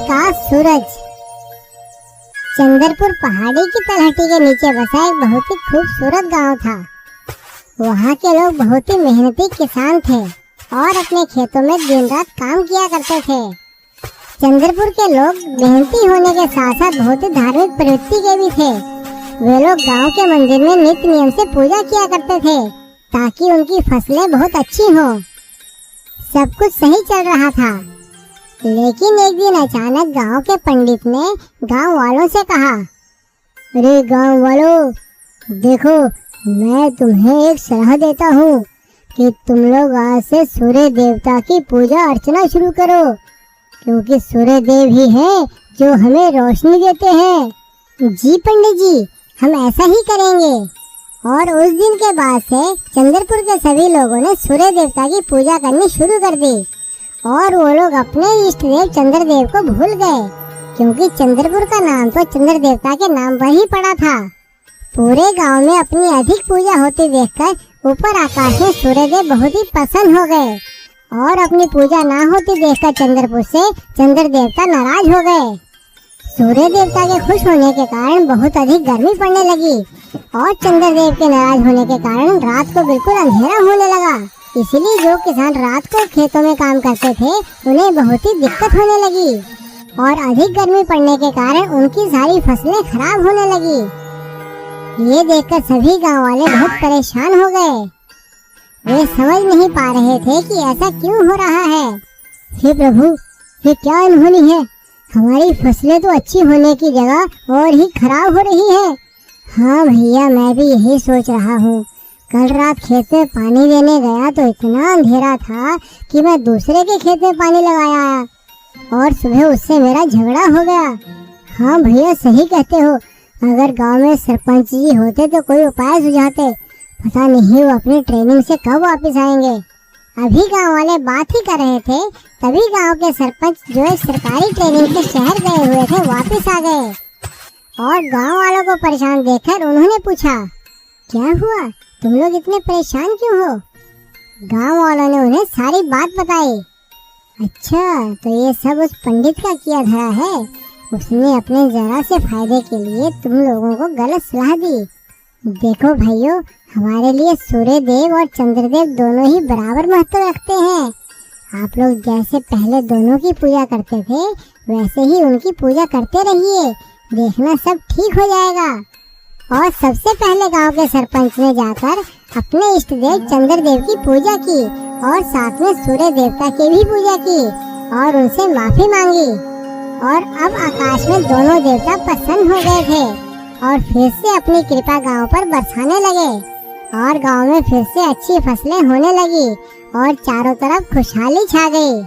का सूरज। चंद्रपुर पहाड़ी की तलहटी के नीचे बसा एक बहुत ही खूबसूरत गांव था। वहाँ के लोग बहुत ही मेहनती किसान थे और अपने खेतों में दिन रात काम किया करते थे। चंद्रपुर के लोग मेहनती होने के साथ साथ बहुत ही धार्मिक प्रवृत्ति के भी थे। वे लोग गांव के मंदिर में नित्य नियम से पूजा किया करते थे ताकि उनकी फसलें बहुत अच्छी हो। सब कुछ सही चल रहा था, लेकिन एक दिन अचानक गांव के पंडित ने गांव वालों से कहा, अरे गांव वालों, देखो मैं तुम्हें एक सलाह देता हूँ कि तुम लोग आज से सूर्य देवता की पूजा अर्चना शुरू करो, क्योंकि सूर्य देव ही हैं जो हमें रोशनी देते हैं। जी पंडित जी, हम ऐसा ही करेंगे। और उस दिन के बाद से चंद्रपुर के सभी लोगों ने सूर्य देवता की पूजा करनी शुरू कर दी और वो लोग अपने इष्ट देव चंद्रदेव को भूल गए, क्योंकि चंद्रपुर का नाम तो चंद्र देवता के नाम पर ही पड़ा था। पूरे गांव में अपनी अधिक पूजा होती देखकर ऊपर आकाश में सूर्यदेव बहुत ही प्रसन्न हो गए और अपनी पूजा ना होती देखकर चंद्रपुर से चंद्र देवता नाराज हो गए। सूर्य देवता के खुश होने के कारण बहुत अधिक गर्मी पड़ने लगी और चंद्रदेव के नाराज होने के कारण रात को बिल्कुल अंधेरा होने लगा। इसलिए जो किसान रात को खेतों में काम करते थे उन्हें बहुत ही दिक्कत होने लगी और अधिक गर्मी पड़ने के कारण उनकी सारी फसलें खराब होने लगी। ये देखकर सभी गांव वाले बहुत परेशान हो गए। वे समझ नहीं पा रहे थे कि ऐसा क्यों हो रहा है। हे प्रभु, ये क्या अनहोनी है। हमारी फसलें तो अच्छी होने की जगह और ही खराब हो रही है। हाँ भैया, मैं भी यही सोच रहा हूँ। कल रात खेत में पानी देने गया तो इतना अंधेरा था कि मैं दूसरे के खेत में पानी लगाया और सुबह उससे मेरा झगड़ा हो गया। हाँ भैया, सही कहते हो। अगर गांव में सरपंच जी होते तो कोई उपाय सुझाते। पता नहीं वो अपनी ट्रेनिंग से कब वापस आएंगे। अभी गांव वाले बात ही कर रहे थे, तभी गांव के सरपंच जो एक सरकारी ट्रेनिंग से शहर गए हुए थे वापस आ गए और गांव वालों को परेशान देखकर उन्होंने पूछा, क्या हुआ, तुम लोग इतने परेशान क्यों हो। गांव वालों ने उन्हें सारी बात बताई। अच्छा, तो ये सब उस पंडित का किया धरा है। उसने अपने जरा से फायदे के लिए तुम लोगों को गलत सलाह दी। देखो भाइयों, हमारे लिए सूर्य देव और चंद्रदेव दोनों ही बराबर महत्व रखते हैं। आप लोग जैसे पहले दोनों की पूजा करते थे वैसे ही उनकी पूजा करते रहिए, देखना सब ठीक हो जाएगा। और सबसे पहले गांव के सरपंच ने जाकर अपने इष्ट देव चंद्रदेव की पूजा की और साथ में सूर्य देवता की भी पूजा की और उनसे माफी मांगी। और अब आकाश में दोनों देवता प्रसन्न हो गए थे और फिर से अपनी कृपा गांव पर बरसाने लगे और गांव में फिर से अच्छी फसलें होने लगी और चारों तरफ खुशहाली छा गई।